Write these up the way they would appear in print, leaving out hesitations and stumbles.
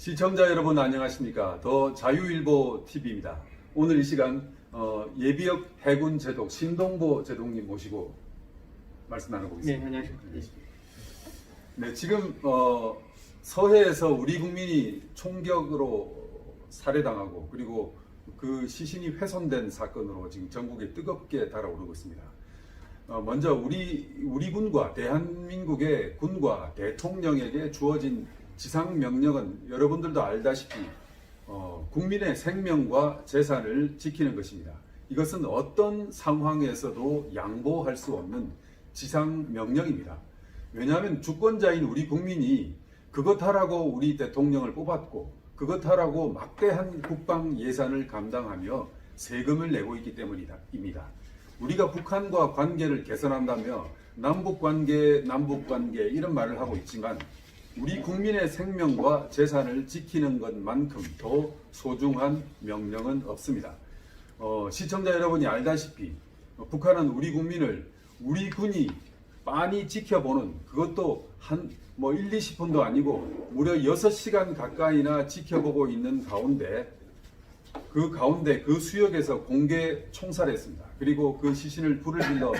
시청자 여러분 안녕하십니까? 더 자유일보 TV입니다. 오늘 이 시간 예비역 해군 제독 신동보 제독님 모시고 말씀 나눠보겠습니다. 네, 안녕하십니까. 네, 지금 서해에서 우리 국민이 총격으로 살해당하고 그리고 그 시신이 훼손된 사건으로 지금 전국에 뜨겁게 달아오르고 있습니다. 먼저 우리 군과 대한민국의 군과 대통령에게 주어진 지상 명령은 여러분들도 알다시피 국민의 생명과 재산을 지키는 것입니다. 이것은 어떤 상황에서도 양보할 수 없는 지상 명령입니다. 왜냐하면 주권자인 우리 국민이 그것하라고 우리 대통령을 뽑았고 그것하라고 막대한 국방 예산을 감당하며 세금을 내고 있기 때문입니다. 우리가 북한과 관계를 개선한다며 남북관계 이런 말을 하고 있지만 우리 국민의 생명과 재산을 지키는 것만큼 더 소중한 명령은 없습니다. 시청자 여러분이 알다시피 북한은 우리 국민을 우리 군이 빤히 지켜보는 그것도 한 1, 20분도 아니고 무려 6시간 가까이나 지켜보고 있는 가운데 그 수역에서 공개 총살했습니다. 그리고 그 시신을 불을 질러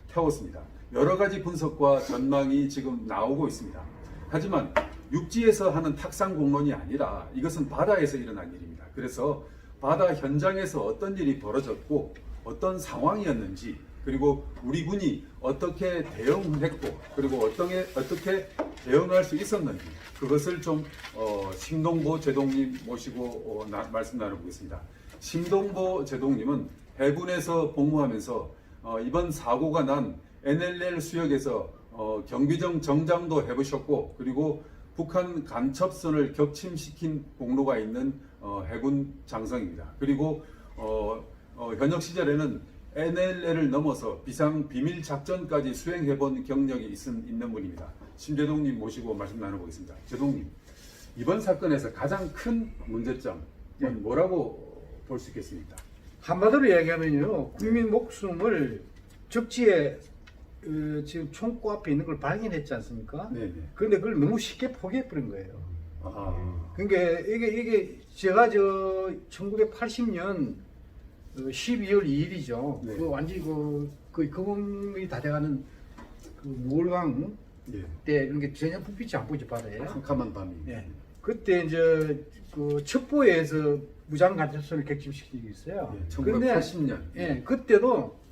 태웠습니다. 여러 가지 분석과 전망이 지금 나오고 있습니다. 하지만 육지에서 하는 탁상 공론이 아니라 이것은 바다에서 일어난 일입니다. 그래서 바다 현장에서 어떤 일이 벌어졌고 어떤 상황이었는지 그리고 우리 군이 어떻게 대응했고 그리고 어떻게 대응할 수 있었는지 그것을 좀 신동보 제독님 모시고 말씀 나눠보겠습니다. 신동보 제독님은 해군에서 복무하면서 이번 사고가 난 NLL 수역에서 경비정 정장도 해보셨고 그리고 북한 간첩선을 격침시킨 공로가 있는 해군 장성입니다. 그리고 현역 시절에는 NLL을 넘어서 비상 비밀 작전까지 수행해본 경력이 있는 분입니다. 신 제독님 모시고 말씀 나눠보겠습니다. 제독님, 이번 사건에서 가장 큰 문제점은 뭐라고 볼 수 있겠습니까? 한마디로 이야기하면요, 국민 목숨을 적지에 지금 총구 앞에 있는 걸 발견했지 않습니까? 네네. 그런데 그걸 너무 쉽게 포기해버린 거예요. 아. 그러니까 이게 제가 1980년 12월 2일이죠. 네. 그 완전히 거금이 다 돼가는 그 몰강 예. 때 이런 게 전혀 불빛이 안 보이죠, 바다에. 캄캄한 밤이. 네. 그때 이제 그 첩보에서 무장 간첩선을 격침시키고 있어요. 예, 1980년. 예, 그때도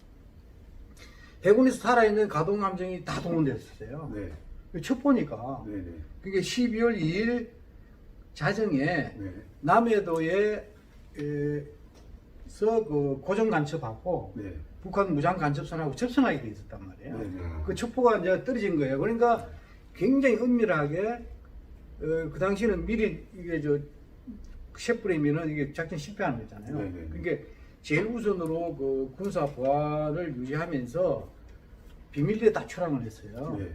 해군에서 살아있는 가동함정이 다 동원됐었어요. 네. 첩보니까. 네네. 그게 12월 2일 자정에 네. 남해도에 그 고정 간첩하고 네. 북한 무장 간첩선하고 접선하게 돼 있었단 말이에요. 네네. 그 첩보가 이제 떨어진 거예요. 그러니까 굉장히 은밀하게 그 당시에는 미리 이게 셰프레이면은 이게 작전 실패하는 거잖아요. 네네. 그러니까 제일 우선으로 그 군사 보안을 유지하면서 비밀리에 다 초랑을 했어요. 네.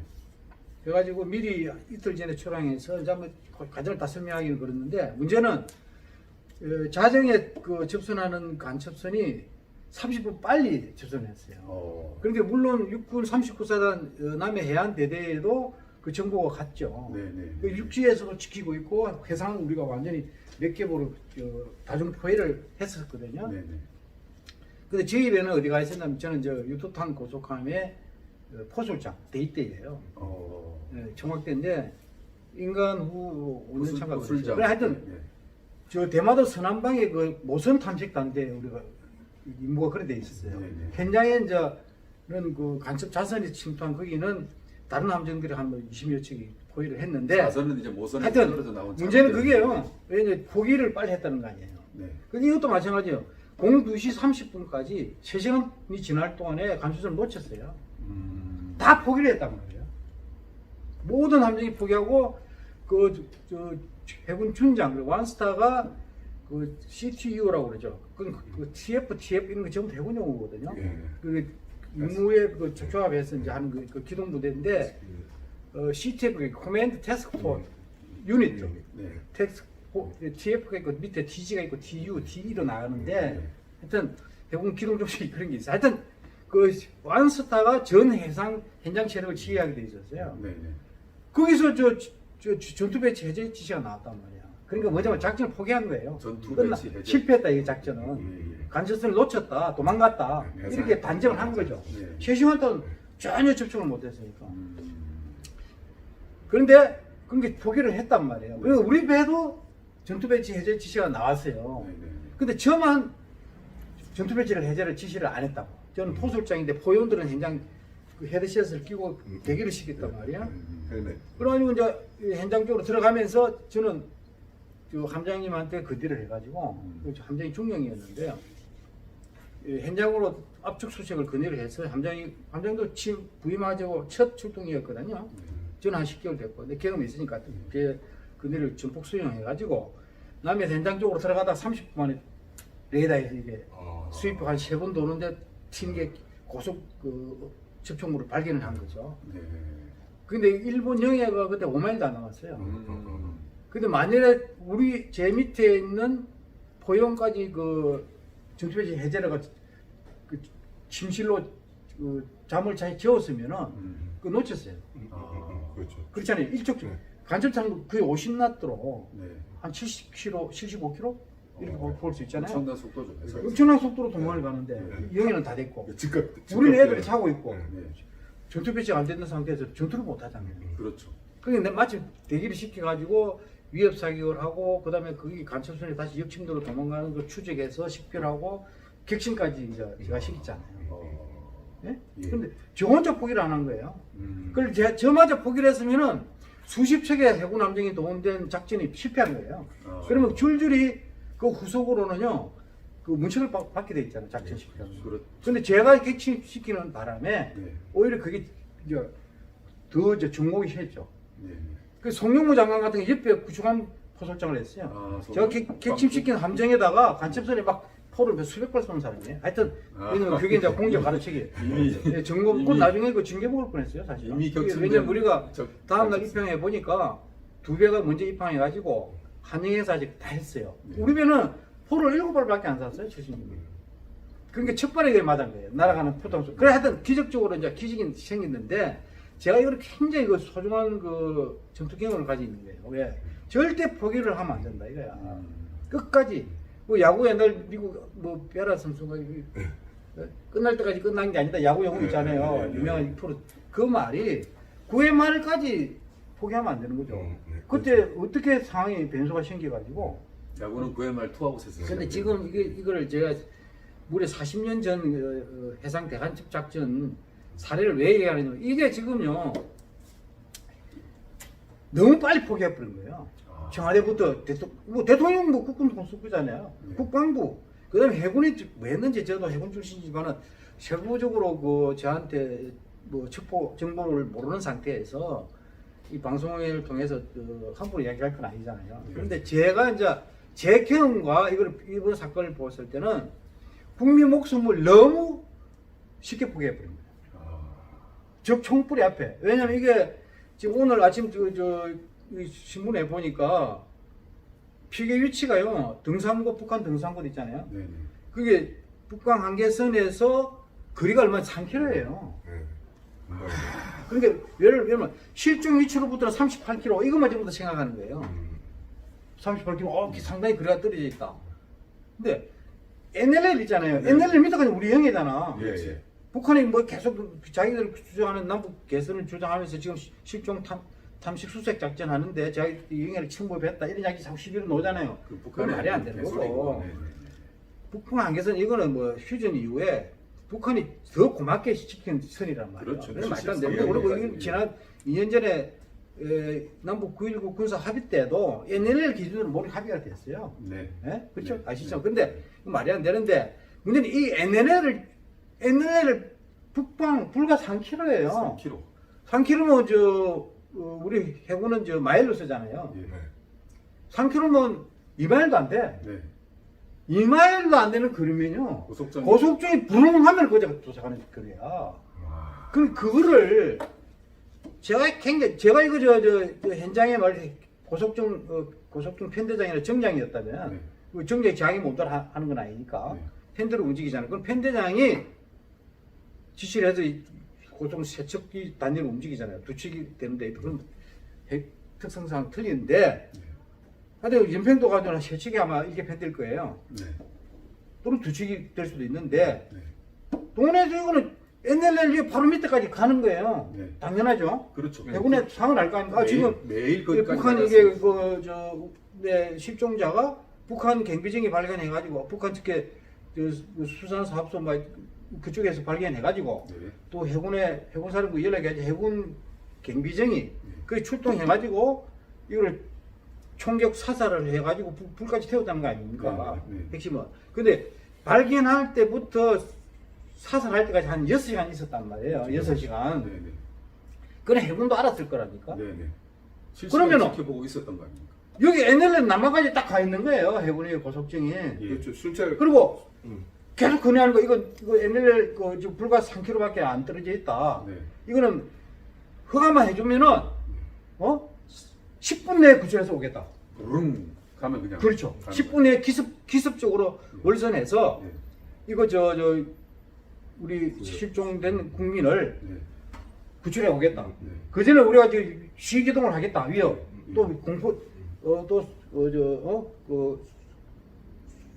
그래가지고 미리 이틀 전에 초랑해서 이제 한번 과정을 다 설명하기는 그랬는데 문제는 자정에 그 접선하는 간첩선이 30분 빨리 접선했어요. 그런데 물론 육군 39사단 남해 해안대대에도 그 정보가 갔죠. 네네. 그 육지에서도 지키고 있고 해상은 우리가 완전히 몇 개보로 다중 포위를 했었거든요. 네네. 근데 저희 배는 어디가 있었냐면 저는 유토탄 고속함의 포술장 대위대예요. 정확대인데 인간 후 5년 참가 포술장. 그래 하여튼 네. 저 대마도 서남방에 그 모선 탐색단대 우리가 임무가 그래 돼 있었어요. 네네. 현장에 이제는 그 간첩 자선이 침투한 거기는 다른 함정들이 한 20여 척이 포위를 했는데 자선은 이제 모선에 하여튼 떨어져 나온 문제는 작업들이 그게요. 왜냐면 포기를 빨리 했다는 거 아니에요. 네. 근데 이것도 마찬가지예요. 02시 30분까지 3시간이 지날 동안에 간첩선을 놓쳤어요. 다 포기를 했단 말이에요. 모든 함정이 포기하고 해군 춘장 완스타가 그 CTU라고 그러죠. 그 TF 이런 거 전부 해군 용어거든요. 네. 그 임무에 그 조합해서 이제 하는 그 기동 부대인데 CTF 코맨드 태스크 포스 유닛 네. TF가 있고 밑에 TG가 있고 TU, TE로 나가는데 네. 하여튼 해군 기동 조직이 그런 게 있어요. 하여튼 그 완스타가 전 해상 현장 체력을 지휘하게 돼 있었어요. 네네. 거기서 전투 배치 해제 지시가 나왔단 말이야. 그러니까 뭐냐면 작전을 포기한 거예요. 전투 끝나- 배치 해제. 실패했다 이 작전은. 예, 예. 간첩선을 놓쳤다, 도망갔다 네, 이렇게 단정을 한 거죠. 예. 최시원 때는 전혀 접촉을 못했으니까. 음. 그런데 그게 포기를 했단 말이에요. 그리고 우리 배도 전투 배치 해제 지시가 나왔어요. 네, 네. 근데 저만 전투 배치를 해제를 지시를 안 했다고. 저는 포술장인데 포위원들은 현장 그 헤드셋을 끼고 대기를 시켰단 말이야. 네. 그래가지고 이제 이 현장 쪽으로 들어가면서 저는 그 함장님한테 거디를 해가지고 그 함장이 중령이었는데요. 이 현장으로 압축 수색을 건의를 해서 함장도 부임하자고 첫 출동이었거든요. 저는 한 10개월 됐고, 근데 경험이 있으니까 그 건의를 전폭 수용해가지고 남해 현장 쪽으로 들어가다 30분 만에 레이더에서 이게 수입 한 3번 도는데 튀는 고속 그 접촉물을 발견을 한 거죠. 네. 근데 일본 영해가 그때 5마일도 안 남았어요. 음. 근데 만일에 우리 제 밑에 있는 포용까지 그 전투배치 해제를 그 침실로 그 잠을 잘 재웠으면은 그 놓쳤어요. 그렇죠. 그렇잖아요. 일적 네. 간첩창도 거의 50나트로 네. 한 70km, 75km 이렇게 볼 수 있잖아요. 엄청난 속도죠. 해서. 엄청난 속도로 도망을 가는데 네. 영해는 다 됐고 즉각. 우리는 애들이 자고 있고 네. 전투 배치가 안 되는 상태에서 전투를 못 하잖아요. 그렇죠. 그러니까 마침 대기를 시켜가지고 위협 사격을 하고 그다음에 거기 간첩선에 다시 역침도로 도망가는 걸 추적해서 식별하고 격침까지 이제 제가 시켰잖아요. 예? 예. 근데 저 혼자 포기를 안 한 거예요. 음. 그걸 저마저 포기를 했으면은 수십 척의 해군 함정이 동원된 작전이 실패한 거예요. 그러면 줄줄이 그 후속으로는요 그 문책을 받게 돼 있잖아요. 작전 실패하면. 그렇. 근데 제가 격침시키는 바람에 네. 오히려 그게 이제 더 이제 중목이 했죠. 네. 그 송영무 장관 같은 게 옆에 구축함 포설장을 했어요. 아, 제가 객침시킨 함정에다가 간첩선에 막 포를 몇 수백 발 쏘는 사람이에요. 하여튼 왜냐면 그게 이제 공적 가르치기. 이미 정보 꼭 이미- 나중에 그 징계 먹을 뻔했어요 사실. 이미 격침된 왜냐면 우리가 다음 날 격침. 입항해 보니까 두 배가 먼저 입항해 가지고 한영에서 아직 다 했어요. 네. 우리 배는 포를 7발밖에 안 쐈어요 70년. 그러니까 첫 발에 그게 맞은 거예요. 날아가는 포탄수. 그래 하여튼 기적적으로 이제 기적이 생겼는데 제가 이걸 굉장히 그 소중한 그 전투 경험을 가지고 있는 거예요. 왜? 절대 포기를 하면 안 된다 이거야. 끝까지. 뭐 야구 옛날 미국 뭐 베라 선수가 끝날 때까지 끝난 게 아니다. 야구 영웅 있잖아요. 유명한 프로. 그 말이 9회 말까지 포기하면 안 되는 거죠. 그때 어떻게 상황이 변수가 생겨가지고. 야구는 9회 말 투아웃 했어요. 근데 지금 이거를 제가 무려 40년 전 해상 대간첩 작전 사례를 왜 얘기하느냐면 이게 지금요 너무 빨리 포기해버린 거예요. 청와대부터 대통령 뭐 국군 통수부잖아요. 네. 국방부 그다음에 해군이 뭐 했는지 저도 해군 출신이지만은 세부적으로 그 저한테 뭐 첩보 정보를 모르는 상태에서 이 방송을 통해서 그 함부로 이야기할 건 아니잖아요. 그런데 제가 이제 제 경험과 이번 사건을 보았을 때는 국민 목숨을 너무 쉽게 포기해버린 거예요. 적 총불이 앞에. 왜냐면 이게 지금 오늘 아침 이 신문에 보니까 피해 위치가요 등산구 북한 등산구 있잖아요. 네네. 그게 북방 한계선에서 거리가 얼마 3km예요. 그러니까 예를 들면 실종 위치로부터는 38km 이것만 전부 다 생각하는 거예요. 38km 상당히 거리가 떨어져 있다. 근데 NLL 있잖아요. 네. NLL 밑에까지 우리 영해잖아. 예, 예. 북한이 뭐 계속 자기들 주장하는 남북 개선을 주장하면서 지금 실종 탐식 수색 작전 하는데 자기 영해를 침범했다 이런 이야기 자꾸 시비로 놓잖아요. 그 그건 말이 안 되는 개소리고. 거고. 네네. 북한 한계선 이거는 뭐 휴전 이후에 북한이 더 고맙게 지킨 선이란 말이에요. 그렇죠. 그래서 말도 안 되는 실질적인 거고. 그리고 얘기까지. 이건 지난 2년 전에 남북 9.19 군사 합의 때도 NLL 기준으로 모두 합의가 됐어요. 네. 예? 그렇죠? 네. 아시죠? 근데 이거 말이 안 되는데 문제는 이 NLL 북방 불과 3km예요. 3km. 3km면 우리 해군은 마일로 쓰잖아요. 예. 3km면 2마일도 안 돼. 네. 2마일도 안 되는 거리면요. 고속정이 불응하면 거기가 도착하는 거리야. 그럼 그거를 제가 이거 저 현장에 고속정 편대장이나 정장이었다면 네. 그 정장이 자기 몸대로 하는 건 아니니까 네. 편대로 움직이잖아요. 그럼 편대장이 지시를 해서 이 고속 세척기 단위로 움직이잖아요. 두 척이 되는데 그런 특성상 틀리는데 근데 연평도 가면 세 척이 아마 이렇게 팬될 거예요. 네. 또는 두 척이 될 수도 있는데 네. 동원해서 이거는 NLL 바로 밑에까지 가는 거예요. 네. 당연하죠. 그렇죠. 해군에 상을 알 거 아닙니까? 지금 매일 이 거기까지 북한 나갔어요. 이게 네, 실종자가 북한 경비정이 발견해가지고 북한 측에 수산사업소 막 그쪽에서 발견해가지고 네. 또 해군사령부 연락해가지고 해군 경비정이 그 출동해가지고 이걸 총격 사살을 해가지고 불까지 태웠다는 거 아닙니까? 네, 네, 네. 핵심은. 근데 발견할 때부터 사살할 때까지 한 6시간 있었단 말이에요. 그렇죠. 6시간. 네, 네. 그건 해군도 알았을 거라니까. 네, 네. 실시간 그러면은- 지켜보고 있었던 거 아닙니까? 여기 NLL 남한까지 딱 가 있는 거예요. 해군의 고속증이. 예. 그렇죠. 순찰. 그리고 계속 건의하는 거, 이거 NLL 지금 불과 3km밖에 안 떨어져 있다. 네. 이거는 허가만 해주면은, 10분 내에 구출해서 오겠다. rum 가면 그냥. 그렇죠. 가는 10분 내에 기습적으로 월선해서, 네. 이거 우리 실종된 국민을 네. 구출해 오겠다. 네. 그 전에 우리가 지금 시기동을 하겠다. 위협. 또 네. 공포,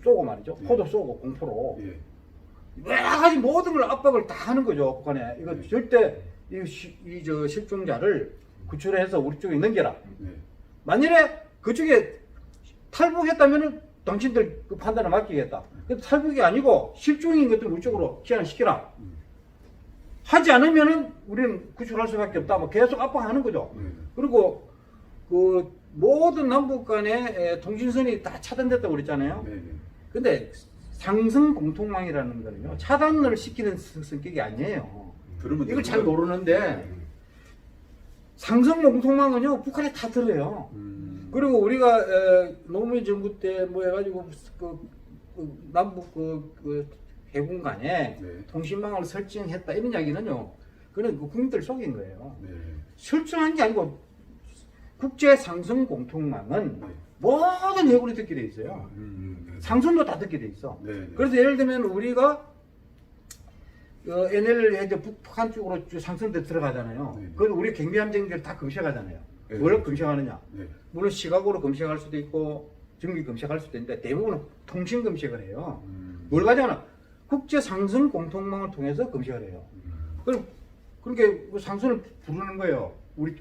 쏘고 말이죠. 네. 포도 쏘고 공포로. 예. 여러 가지 모든 걸 압박을 다 하는 거죠. 북한에. 이거 네. 절대 실종자를 구출해서 우리 쪽에 넘겨라. 네. 만일에 그쪽에 탈북했다면은 당신들 그 판단을 맡기겠다. 근데 탈북이 아니고 실종인 것들 우리 쪽으로 기한시키라. 하지 않으면은 우리는 구출할 수밖에 없다. 뭐 계속 압박하는 거죠. 네. 그리고 그 모든 남북 간의 통신선이 다 차단됐다고 그랬잖아요. 네. 네. 근데 상승 공통망이라는 거는요, 차단을 시키는 성격이 아니에요. 들으면 이걸 되는 잘 거- 모르는데, 상승 공통망은요, 북한에 다 들어요. 그리고 우리가 노무현 정부 때 뭐 해가지고 남북 해군 간에 네. 통신망을 설정했다 이런 이야기는요, 그는 그 국민들 속인 거예요. 네. 설정한 게 아니고 국제 상승 공통망은 네. 모든 해군이 듣게 돼 있어요. 네. 상선도 다 듣게 돼 있어. 네. 네. 그래서 예를 들면 우리가 NLL 이제 북한 쪽으로 상선대 들어가잖아요. 네. 그건 우리 경비함정들 다 검색하잖아요. 네. 뭘 검색하느냐? 네. 물론 시각으로 검색할 수도 있고 정비 검색할 수도 있는데 대부분은 통신 검색을 해요. 뭘 가져가나? 국제 상선 공통망을 통해서 검색을 해요. 그럼 그렇게 상선을 부르는 거예요. 우리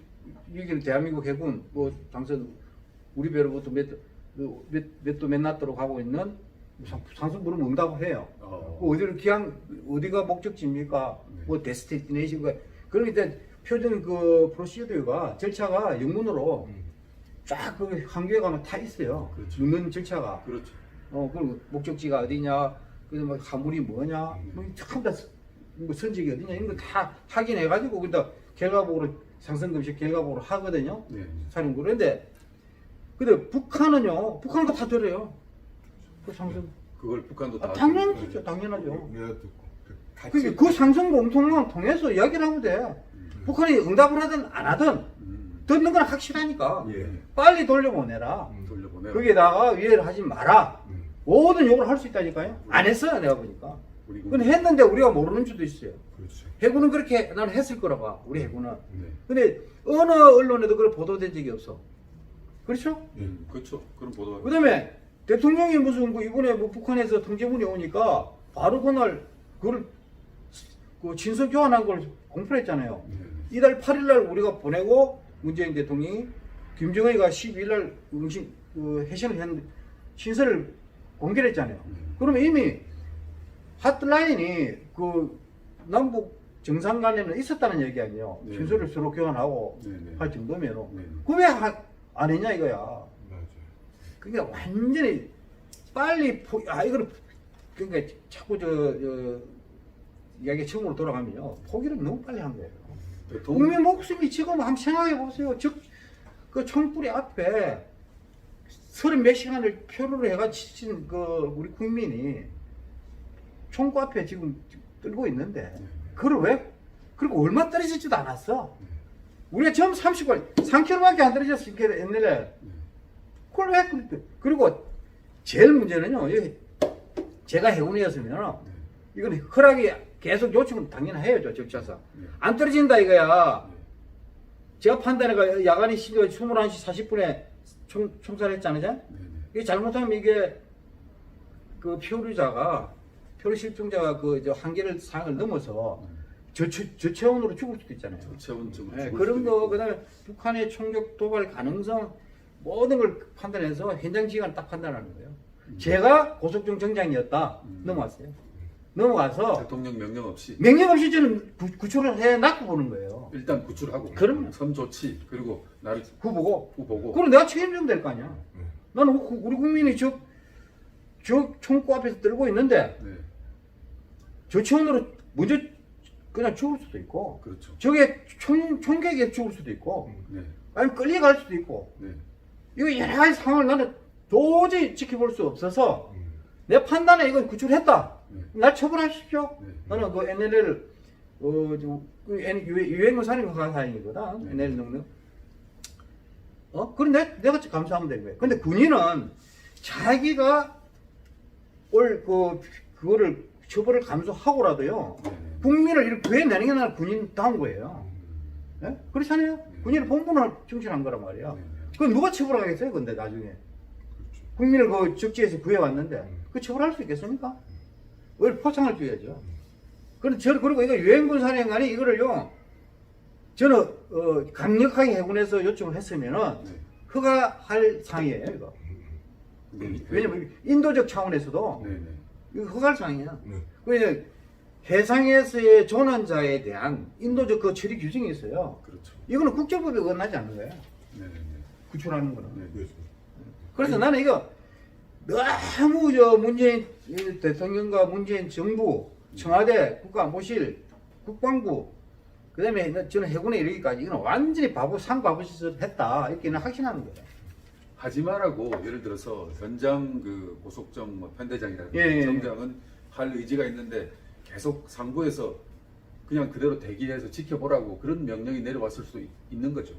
여기는 대한민국 해군 뭐 상선 우리 배로부터 몇도 몇 나트로 가고 있는 상선 부르면 응답을 해요. 어디를 어디가 목적지입니까? 네. 뭐 데스티네이션가 그러니까 표준 그 프로시저가 절차가 영문으로 쫙 그 한국에 가면 다 있어요. 그렇죠. 묻는 절차가. 그렇죠. 그리고 목적지가 어디냐, 그다음 뭐 화물이 뭐냐, 참다 뭐 선적이 어디냐 이런 거 다 확인해가지고 근데 결과보고로 상선 검색 결과보고로 하거든요. 네. 사령부 그런데 근데 북한은요, 북한도 다 들어요. 그 상선. 그걸 북한도 다 당연하죠, 당연하죠. 내가 듣고 같이 그러니까 그 상선 공통망 통해서 이야기를 하면 돼. 북한이 응답을 하든 안 하든 듣는 건 확실하니까 예. 빨리 돌려보내라. 돌려보내. 거기에다가 위해를 하지 마라. 음. 모든 욕을 할 수 있다니까요. 안 했어요, 내가 보니까. 우리 근데 했는데 우리가 모르는 수도 있어요. 그렇죠. 해군은 그렇게 나는 했을 거라 봐, 우리 해군은. 네. 근데 어느 언론에도 그걸 보도된 적이 없어. 그렇죠? 그렇죠. 그런 보도가. 그 다음에 대통령이 무슨 이번에 뭐 북한에서 통제문이 오니까 바로 그날 그걸 그 친서 교환한 걸 공표를 했잖아요. 네. 이달 8일 날 우리가 보내고 문재인 대통령이 김정은이가 12일 날 해신을 했는데 신서를 공개를 했잖아요. 그러면 이미 핫라인이 그 남북 정상 간에는 있었다는 얘기 아니에요. 네. 신서를 서로 교환하고 네, 네. 할 정도면 네. 그왜 안 했냐 이거야. 맞아요. 그러니까 완전히 빨리 이거를 그러니까 자꾸 이야기 처음으로 돌아가면요 포기를 너무 빨리 한 거예요. 국민 목숨이 지금 한번 생각해 보세요. 그 총불이 앞에 30몇 시간을 표류를 해가 지친 그 우리 국민이 총구 앞에 지금 떨고 있는데 그걸 왜 그리고 얼마 떨어지지도 않았어. 우리가 처음 3km밖에 안 떨어졌으니까 옛날에 그걸 왜 그랬대. 그리고 제일 문제는요, 제가 해군이었으면 이건 허락이 계속 요청은 당연히 해야죠, 적자상. 안 떨어진다 이거야. 제가 판단해가 야간이 21시 40분에 총살했잖아요. 네네. 이게 잘못하면 이게 그 표류 실종자가 그 한계를 상을 넘어서 저체온으로 죽을 수도 있잖아요. 저체온증을 네, 죽을 그런 수도 거 있고. 그다음에 북한의 총격 도발 가능성 모든 걸 판단해서 현장 지휘관 딱 판단하는 거예요. 제가 고속정 정장이었다 넘어왔어요. 넘어가서 대통령 명령 없이 명령 없이 저는 구출을 해 놨고 보는 거예요. 일단 구출하고 그럼요. 선 조치 그리고 나를 후보고. 보고 그럼 내가 책임져야 될 거 아니야. 나는 우리 국민이 저 총구 앞에서 들고 있는데 네 저체온으로 먼저 그냥 죽을 수도 있고 그렇죠. 저게 총격에 죽을 수도 있고 네 아니면 끌려갈 수도 있고 네. 이거 여러 가지 상황을 나는 도저히 지켜볼 수 없어서 내 판단에 이건 구출했다. 네. 날 처벌하십시오. 네. 나는 그 NLL 유행어 살인 사항이거든. 네. NLL 능력. 그런데 내가 감수하면 되는 거예요. 근데 군인은 자기가 그거를 처벌을 감수하고라도요. 네. 국민을 이렇게 구해내는 게 나는 군인다운 거예요. 네? 그렇잖아요. 군인의 본분을 충실한 거란 말이야. 네. 그건 누가 처벌하겠어요? 근데 나중에 그렇죠. 국민을 그 적지에서 구해왔는데 그 처벌할 수 있겠습니까? 왜 포창을 줘야죠? 그리고 이거 유엔군 사령관이 이거를요, 저는 강력하게 해군에서 요청을 했으면은 네. 허가할 사항이에요, 이거. 네. 왜냐면 인도적 차원에서도 네. 네. 이거 허가할 사항이야. 네. 그래서 해상에서의 조난자에 대한 인도적 그 처리 규정이 있어요. 그렇죠. 이거는 국제법에 어긋나지 않는 거예요. 네. 네. 구출하는 거는. 네. 그래서 그래서 나는 이거 너무 문재인 대통령과 문재인 정부, 청와대, 국가안보실, 국방부, 그 다음에 저는 해군에 이르기까지 이건 완전히 상바보짓을 했다. 이렇게는 확신하는 거예요. 하지 말라고 예를 들어서 현장 그 고속정 뭐 편대장이라든지 예. 정장은 할 의지가 있는데 계속 상부에서 그냥 그대로 대기해서 지켜보라고 그런 명령이 내려왔을 수도 있는 거죠.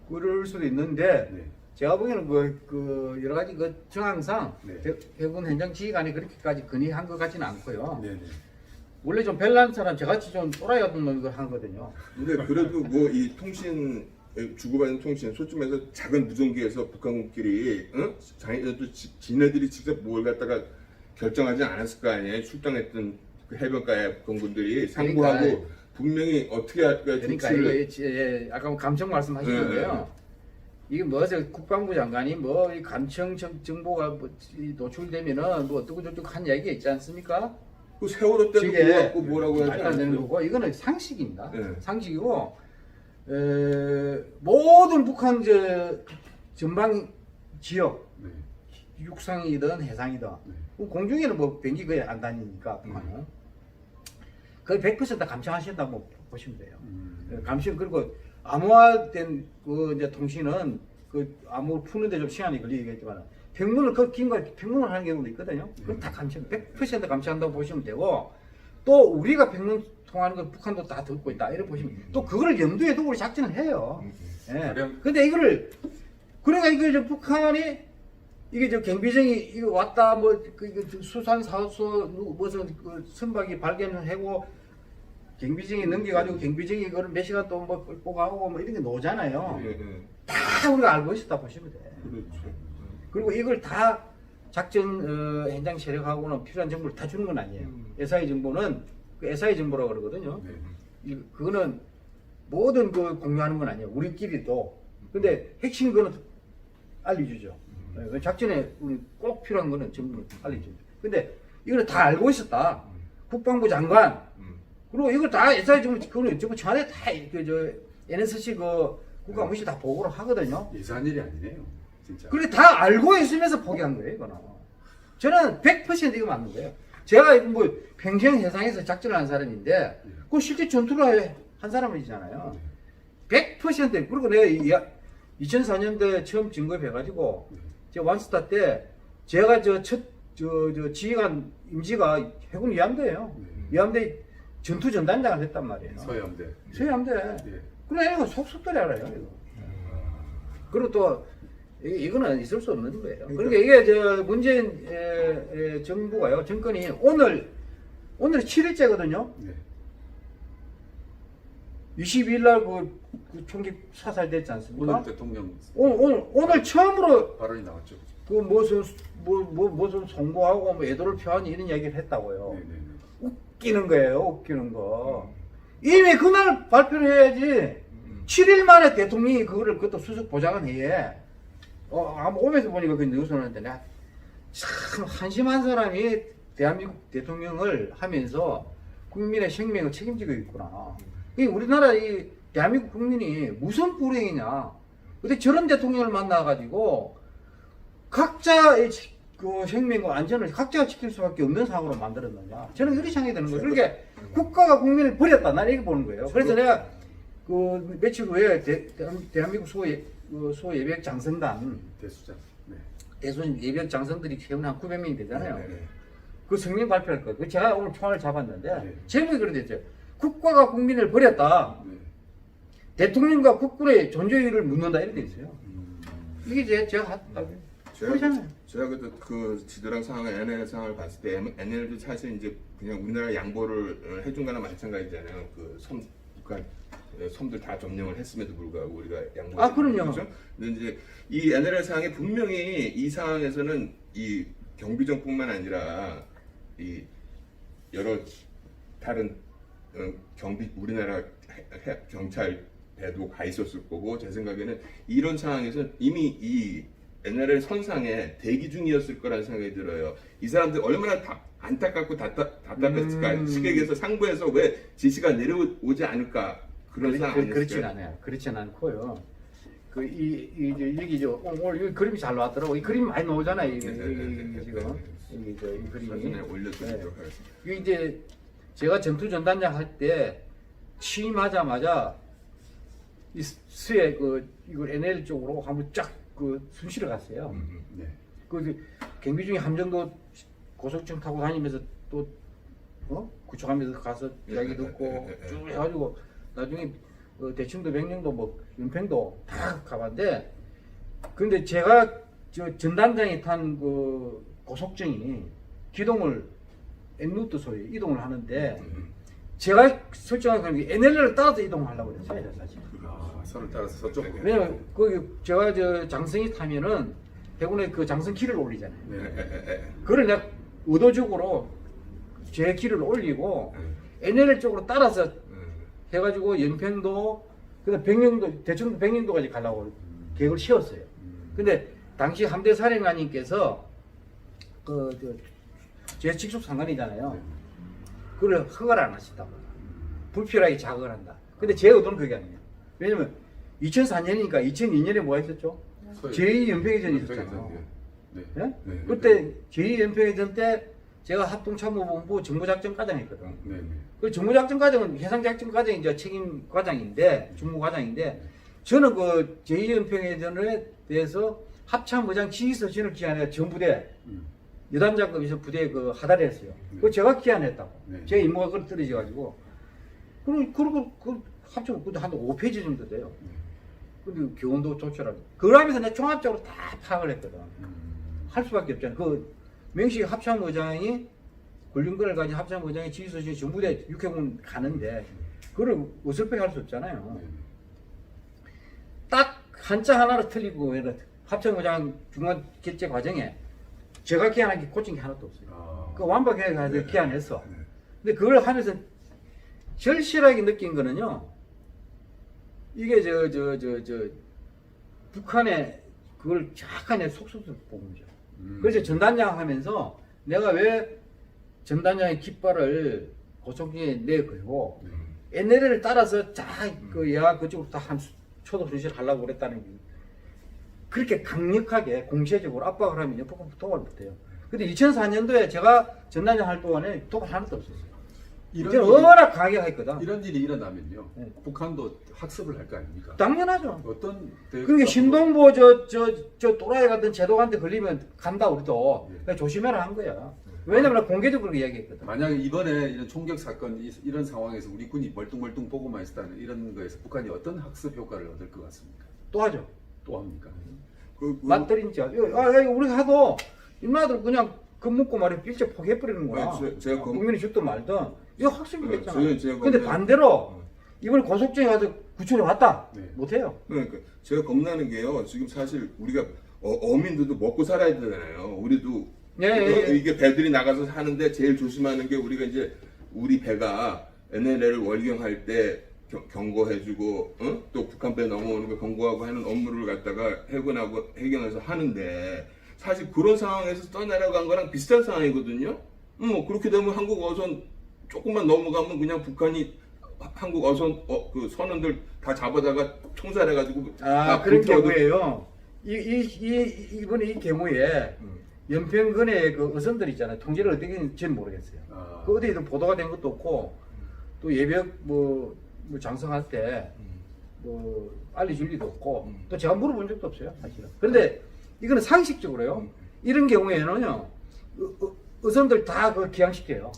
그럴 수도 있는데, 네. 제가 보기에는 그 여러 가지 그 정황상 네. 해군 현장 지휘관이 그렇게까지 건의한 것 같지는 않고요. 네. 네. 원래 좀 별난 사람 저같이 좀 또라이 같은 놈 이걸 하거든요. 근데 그래도 뭐 이 통신 주고받는 통신 소쯤에서 작은 무전기에서 북한군끼리 지네들이 직접 뭘 갖다가 결정하지 않았을 거 아니에요. 출동했던 그 해변가의 북한군들이 상부하고 그러니까, 분명히 어떻게 할까 그러니까 이거 아까 감청 말씀하셨는데요. 이게 뭐죠? 국방부 장관이 뭐 이 감청 정보가 뭐 노출되면은 뭐 어떻고 저쩌고 한 얘기가 있지 않습니까? 그 세월호 때도 저게 그거 갖고 뭐라고 하지 말도 안 되는 않았어요? 거고 이거는 상식입니다. 네. 상식이고 모든 북한 전방 지역 네. 육상이든 해상이든 네. 공중에는 뭐 비행기 거의 안 다니니까 북한은 거의 100% 감청하신다고 보시면 돼요. 감청 그리고 암호화된 그 이제 통신은 그 암호 푸는데 좀 시간이 걸리겠지만 평문을 평문을 하는 경우도 있거든요. 그럼 다 감청 100% 감청한다고 보시면 되고 또 우리가 평문 통하는 거 북한도 다 듣고 있다 이렇게 보시면 또 그걸 염두에 두고 우리 작전을 해요. 예. 가령- 근데 이거를 그러니까 이거 저 북한이 이게 저 경비정이 이거 왔다 그 수산 사수 무슨 그 선박이 발견을 하고 경비정이 넘겨가지고 경비정이 그걸 몇 시간 또 뭐 끌고 가고 뭐 이런 게 노잖아요. 예, 예. 다 우리가 알고 있었다 보시면 돼. 그렇죠. 그리고 이걸 다 작전 현장 세력하고는 필요한 정보를 다 주는 건 아니에요. SI 정보는 그 SI 정보라고 그러거든요. 네. 그거는 모든 그 공유하는 건 아니에요. 우리끼리도. 근데 핵심 그거는 알려주죠. 그 작전에 우리 꼭 필요한 거는 전부 알려주죠. 근데 이거는 다 알고 있었다. 국방부 장관. 그리고 이걸 다 SI 정보, 그거는 전부 전에 다 NSC 그 국가무시 다 보고를 하거든요. 예산 일이 아니네요. 진짜. 그래 다 알고 있으면서 포기한 거예요, 이거는. 저는 100% 이거 맞는 거예요. 제가 뭐 평생 해상에서 작전을 한 사람인데, 그 실제 전투를 한 사람이잖아요. 100% 그리고 내가 2004년도에 처음 진급해가지고, 제가 완스타 때 제가 지휘관 임지가 해군 위함대예요. 위함대 전투 전단장을 했단 말이에요. 서해함대. 서해함대. 예. 그래 이거 속속들이 알아요. 이거. 그리고 또 이거는 있을 수 없는 거예요. 그러니까 이게 문재인 정부가요, 정권이 오늘 7일째거든요. 네. 22일 날 그 그 총기 사살됐지 않습니까? 오늘 대통령 오늘 처음으로 발언이 나왔죠. 그 무슨 송구하고 뭐 애도를 표하니 이런 얘기를 했다고요. 네네네. 웃기는 거예요, 웃기는 거. 이미 그날 발표를 해야지. 7일 만에 대통령이 그것도 수석 보좌관 회의에 아마 오면서 보니까 그 뉴스 나왔는데 내가 참 한심한 사람이 대한민국 대통령을 하면서 국민의 생명을 책임지고 있구나. 이 우리나라 이 대한민국 국민이 무슨 불행이냐. 근데 저런 대통령을 만나가지고 각자의 그 생명과 안전을 각자가 지킬 수밖에 없는 상황으로 만들었느냐. 저는 이렇게 생각이 되는 거예요. 그러니까 국가가 국민을 버렸다. 나는 이렇게 보는 거예요. 그래서 내가 그 며칠 후에 대한민국 소예비역 장성단 대수장. 네. 대선 예비역 장성들이 최근 한 900명이 되잖아요. 네네. 그 성명 발표할 거예요. 제가 오늘 총알을 잡았는데 네. 제목이 그런 데 있어요. 국가가 국민을 버렸다. 네. 대통령과 국군의 존재의를 묻는다 이런 데 있어요. 이게 제가 했다고. 그렇잖아요. 제가 그 지도랑 상황, NL 상황을 봤을 때 NL도 사실 이제 그냥 우리나라 양보를 해준 거나 마찬가지잖아요. 그 북한 섬들 다 점령을 했음에도 불구하고 우리가 양보. 아, 그럼요. 그렇죠? 근데 이제 이 NLL 상황에 분명히 이 상황에서는 이 경비정뿐만 아니라 이 여러 다른 우리나라 경찰 배도 가 있었을 거고 제 생각에는 이런 상황에서 이미 이 NLL 선상에 대기 중이었을 거라는 생각이 들어요. 이 사람들 얼마나 안타깝고 답답했을까. 시객에서 상부에서 왜 지시가 내려오지 않을까. 그런 상황 아니었을까요? 그렇진 않아요. 그렇진 않고요. 여기 오늘 이 그림이 잘 나왔더라고. 이 그림이 많이 나오잖아요. 지금 이 그림이. 사진에 올려드리도록 하겠습니다. 이게 이제 제가 전투 전단장 할 때 취임하자마자 이 수에 이걸 NL 쪽으로 한번 쫙 순실을 갔어요. 네. 경비 중에 함정도 고속정 타고 다니면서 또 구축하면서 가서 이야기 듣고 쭉 해가지고 나중에 대충도 명령도 뭐 연평도 다 가봤는데 근데 제가 저 전단장이 탄 그 고속정이 기동을 엔루트 소리 이동을 하는데 제가 설정한 게 NLL을 따라서 이동하려고 그랬어요 사실. 선을 따라서 서쪽으로. 왜냐면 거기 제가 저 장성이 타면은 대군에 그 장성 길을 올리잖아요. 네. 그걸 내가 의도적으로 제 길을 올리고 NLL 쪽으로 따라서 해가지고 연평도 그다음 백령도 대충 백령도까지 가려고 계획을 세웠어요. 근데 당시 함대 사령관님께서 제 직속 상관이잖아요. 그걸 허가를 안 하셨다고. 불필요하게 자극을 한다. 근데 제 의도는 그게 아니에요. 왜냐면 2004년이니까 2002년에 뭐가 있었죠? 제2연평해전이 있었잖아요. 네. 예? 네. 그때 제2연평해전 때 제가 합동참모본부 정보작전과장 했거든. 네. 그 정보작전과장은 해상작전과장이 이제 책임 과장인데 중무과장인데 저는 그 제2연평해전에 대해서 합참의장 지휘서신을 기한해 전부대 여단장급에서 부대에 그 하달을 했어요. 그거 제가 기한했다고. 네. 제 임무가 그걸 떨어져가지고. 그리고 그 합쳐 한 5페이지 정도 돼요. 근데 교원도 조철하고. 그걸 하면서 내가 종합적으로 다 파악을 했거든. 할 수밖에 없잖아. 그 명식 합참의장이 권력권을 가진 합참의장이 지휘소신 전부대 육해군 가는데 그걸 어설프게 할 수 없잖아요. 딱 한자 하나를 틀리고 합참의장 중간 결재 과정에 제가 기한한 게 고친 게 하나도 없어요. 그 완벽하게 가지고 기한했어. 근데 그걸 하면서 절실하게 느낀 거는요. 이게 북한의 그걸 약간의 속속을 본 거죠. 그래서 전단장 하면서 내가 왜 전단장의 깃발을 고속중에 내걸고 NLL을 따라서 얘가 그쪽으로 다 한 초도 순실 하려고 그랬다는 게 그렇게 강력하게 공세적으로 압박을 하면 옆으로 도발을 못해요. 근데 2004년도에 제가 전단장 할 동안에 도발 하나도 없었어요. 이제 워낙 강하게 했거든. 이런 일이 일어나면요. 네. 북한도 학습을 할 거 아닙니까? 당연하죠. 어떤 그러니까 신동보 저 또라이 같은 제독한테 걸리면 간다 우리도. 그러니까 조심해라 한 거야. 왜냐면 공개적으로 이야기했거든. 만약에 이번에 이런 총격 사건 이런 상황에서 우리 군이 멀뚱멀뚱 보고만 있었다는 이런 거에서 북한이 어떤 학습 효과를 얻을 것 같습니까? 또 하죠. 또 합니까? 맞들인 자. 이거 우리가 하도 인마들 그냥 겁먹고 말이야 일제 포기해버리는 거야. 국민이 죽든 말든 이거 학습이겠잖아. 근데 반대로 이번에 고속정에 가서 구출해 왔다. 네. 못해요. 그러니까 제가 겁나는 게요. 지금 사실 우리가 어민들도 먹고 살아야 되잖아요. 우리도 예, 예, 예. 이게 배들이 나가서 사는데 제일 조심하는 게 우리가 이제 우리 배가 NLL을 월경할 때 경고해주고 또 북한 배 넘어오는 거 경고하고 하는 업무를 갖다가 해군하고 해경에서 하는데 사실 그런 상황에서 떠내려간 거랑 비슷한 상황이거든요. 뭐 그렇게 되면 한국 어선 조금만 넘어가면 그냥 북한이 한국 어선 그 선원들 다 잡아다가 총살해가지고 다 그런 불태워도- 경우에요. 이번에 이 경우에 연평근의 그 어선들 있잖아요. 통제를 어떻게 했는지는 모르겠어요. 그 어디에도 보도가 된 것도 없고 또 예벽 뭐 장성할 때 뭐 알려줄 리도 없고 또 제가 물어본 적도 없어요, 사실은. 그런데 이거는 상식적으로요. 이런 경우에는요, 어선들 다 그 기항시켜요.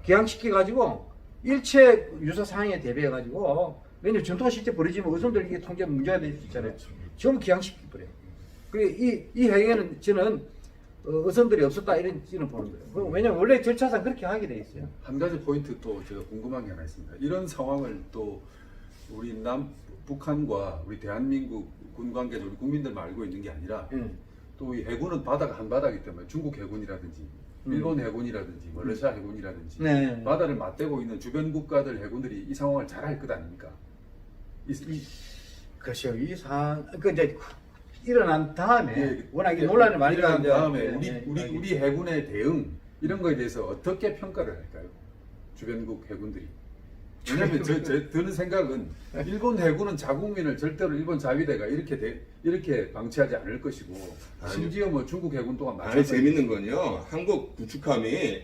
기항시켜가지고 일체 유사 상황에 대비해가지고 왜냐면 전투가 실제 벌어지면 어선들 이게 통제 문제가 될 수 있잖아요. 전부 기항시켜버려요. 이 행위에는 저는 어선들이 없었다 이런 보는 거예요. 왜냐면 원래 절차상 그렇게 하게 돼 있어요. 한 가지 포인트 또 제가 궁금한 게 하나 있습니다. 이런 상황을 또 우리 북한과 우리 대한민국 군 관계자 우리 국민들만 알고 있는 게 아니라 또 이 해군은 바다가 한 바다이기 때문에 중국 해군이라든지 일본 해군이라든지 뭐 러시아 해군이라든지 네. 바다를 맞대고 있는 주변 국가들 해군들이 이 상황을 잘 알 것 아닙니까? 그렇죠. 이 상황 그 이제 일어난 다음에 예, 워낙 예, 논란이 많이 일어난 나는데 다음에 우리 해군의 대응 이런 거에 대해서 어떻게 평가를 할까요? 주변국 해군들이. 왜냐하면 드는 생각은 일본 해군은 자국민을 절대로 일본 자위대가 이렇게 방치하지 않을 것이고 심지어 뭐 중국 해군 또한 아니 재밌는 건요. 한국 구축함이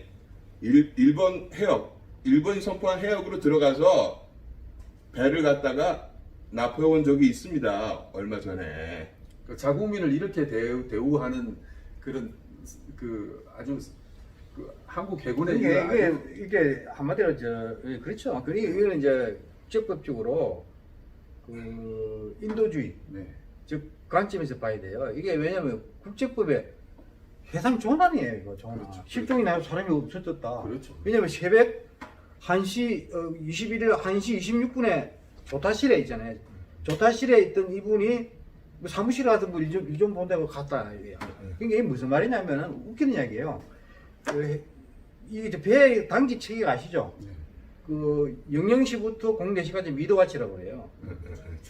일본 해역, 일본이 선포한 해역으로 들어가서 배를 갖다가 납포해온 적이 있습니다. 얼마 전에. 그 자국민을 이렇게 대우하는 그런 그 아주 그 한국 해군의 이게 한마디로 그렇죠. 이거는 이제 적극적으로 그 인도주의 네. 즉 관점에서 봐야 돼요. 이게 왜냐하면 국제법에 해상 조난이에요. 이거 조난. 그렇죠. 실종이 나서 사람이 없어졌다. 그렇죠. 왜냐하면 새벽 1시 21일 1시 26분에 조타실에 있잖아요. 조타실에 있던 이분이 뭐 사무실에 가서 뭐 일 좀 본다고 갔다. 그러니까 이게 무슨 말이냐면은 웃기는 이야기예요. 이 배 당직 체계 아시죠? 네. 그 00시부터 04시까지 미도와치라고 그래요.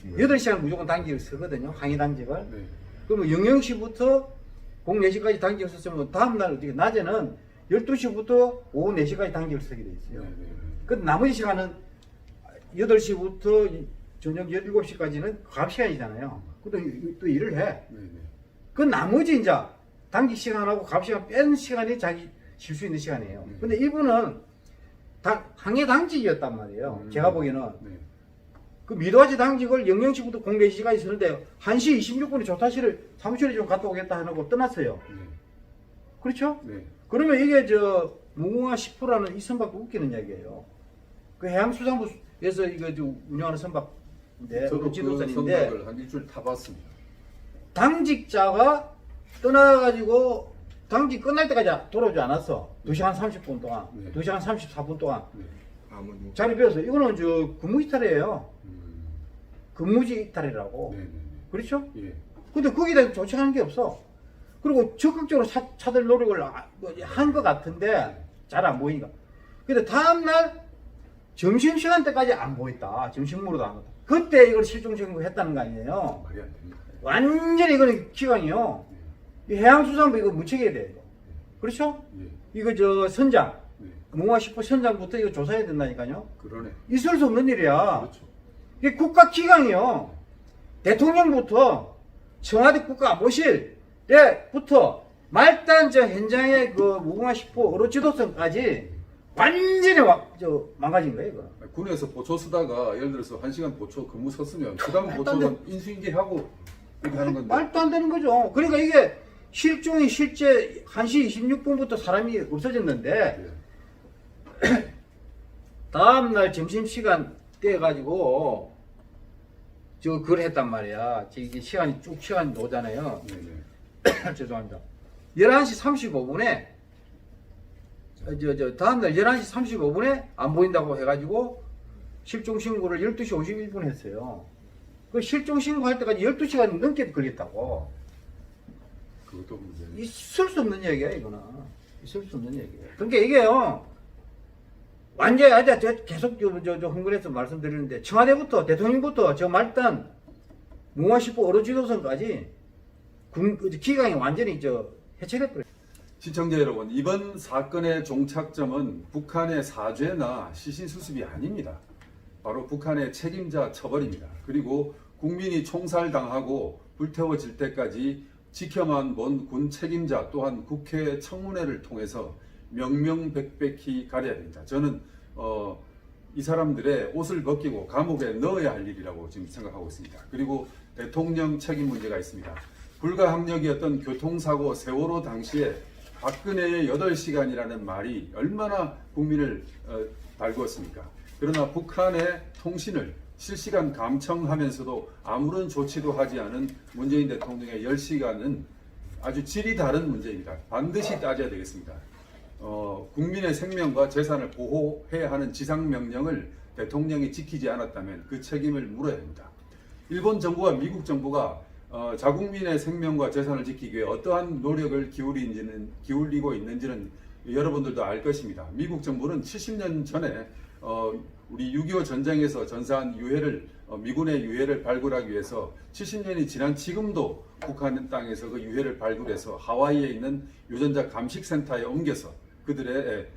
8시간 무조건 당직을 쓰거든요. 항해 당직을. 네. 그러면 00시부터 04시까지 당직을 썼으면 다음날 어떻게 낮에는 12시부터 오후 4시까지 당직을 쓰게 돼 있어요. 네, 네, 네. 그 나머지 시간은 8시부터 저녁 17시까지는 갑시간이잖아요. 또 일을 해. 네, 네. 그 나머지 이제 당직 시간하고 갑시간 뺀 시간이 자기 쉴 수 있는 시간이에요. 근데 이분은 항해 당직이었단 말이에요. 제가 보기에는. 네. 그 미도아지 당직을 00시부터 04시까지 쓰는데 1시 26분에 조타실을 사무실에 좀 갔다 오겠다 하고 떠났어요. 네. 그렇죠? 네. 그러면 이게 무궁화 10호라는 이 선박도 웃기는 얘기예요. 그 해양수산부에서 이거 운영하는 선박인데 저도 그 지도선인데 선박을 한 일주일 타봤습니다. 당직자가 떠나가지고 당직 끝날 때까지 돌아오지 않았어. 2시간 30분 동안, 네. 2시간 34분 동안 네. 아무도 자리 비어서 이거는 근무 이탈이에요. 근무지 이탈이라고. 네, 네, 네. 그렇죠? 예. 근데 거기에 대해서 조치하는 게 없어. 그리고 적극적으로 찾을 노력을 한 것 같은데 잘 안 보이니까. 근데 다음날 점심시간 때까지 안 보였다. 점심으로도 안 왔다. 그때 이걸 실종 신고했다는 거 아니에요. 말이 안 됩니다. 완전히 이거는 기강이요. 이 해양수산부 이거 무책해야 돼. 이거. 그렇죠? 예. 이거 선장. 네. 무궁화 10호 선장부터 이거 조사해야 된다니까요. 그러네. 있을 수 없는 일이야. 그렇죠. 이게 국가기강이요. 대통령부터 청와대 국가안보실부터 말단 현장의 그 무궁화 10호 어로 지도선까지 완전히 망가진 거예요. 이거. 군에서 보초 쓰다가 예를 들어서 1시간 보초 근무 섰으면 그 다음 말도 안 보초는 인수인계하고 이렇게 하는 건데 말도 안 되는 거죠. 그러니까 이게 실종이 실제 1시 26분부터 사람이 없어졌는데 다음날 점심시간 떼가지고 그걸 했단 말이야. 이게 시간이 오잖아요. 네네. 죄송합니다. 11시 35분에 다음날 11시 35분에 안 보인다고 해가지고 실종 신고를 12시 51분 했어요. 그 실종 신고할 때까지 12시간 넘게 걸렸다고. 그것도 문제. 있을 수 없는 얘기야, 이거는. 있을 수 없는 얘기야. 그러니까 이게요, 완전히, 계속 흥분해서 말씀드리는데, 청와대부터, 대통령부터, 저 말단, 무마시포 어로지도선까지, 기강이 완전히 해체돼버려요. 시청자 여러분, 이번 사건의 종착점은 북한의 사죄나 시신 수습이 아닙니다. 바로 북한의 책임자 처벌입니다. 그리고 국민이 총살당하고 불태워질 때까지 지켜만 본 군 책임자 또한 국회 청문회를 통해서 명명백백히 가려야 됩니다. 저는 이 사람들의 옷을 벗기고 감옥에 넣어야 할 일이라고 지금 생각하고 있습니다. 그리고 대통령 책임 문제가 있습니다. 불가항력이었던 교통사고 세월호 당시에 박근혜의 8시간이라는 말이 얼마나 국민을 달구었습니까? 그러나 북한의 통신을 실시간 감청하면서도 아무런 조치도 하지 않은 문재인 대통령의 10시간은 아주 질이 다른 문제입니다. 반드시 따져야 되겠습니다. 국민의 생명과 재산을 보호해야 하는 지상명령을 대통령이 지키지 않았다면 그 책임을 물어야 합니다. 일본 정부와 미국 정부가 자국민의 생명과 재산을 지키기 위해 어떠한 노력을 기울이고 있는지는 여러분들도 알 것입니다. 미국 정부는 70년 전에 우리 6.25 전쟁에서 전사한 유해를 미군의 유해를 발굴하기 위해서 70년이 지난 지금도 북한 땅에서 그 유해를 발굴해서 하와이에 있는 유전자 감식센터에 옮겨서 그들의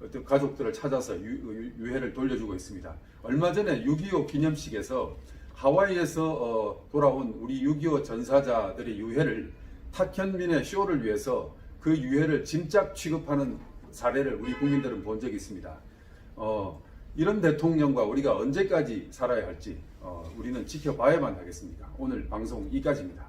어떤 가족들을 찾아서 유해를 돌려주고 있습니다. 얼마 전에 6.25 기념식에서 하와이에서 돌아온 우리 6.25 전사자들의 유해를 탁현민의 쇼를 위해서 그 유해를 짐작 취급하는 사례를 우리 국민들은 본 적이 있습니다. 이런 대통령과 우리가 언제까지 살아야 할지 우리는 지켜봐야만 하겠습니다. 오늘 방송 이까지입니다.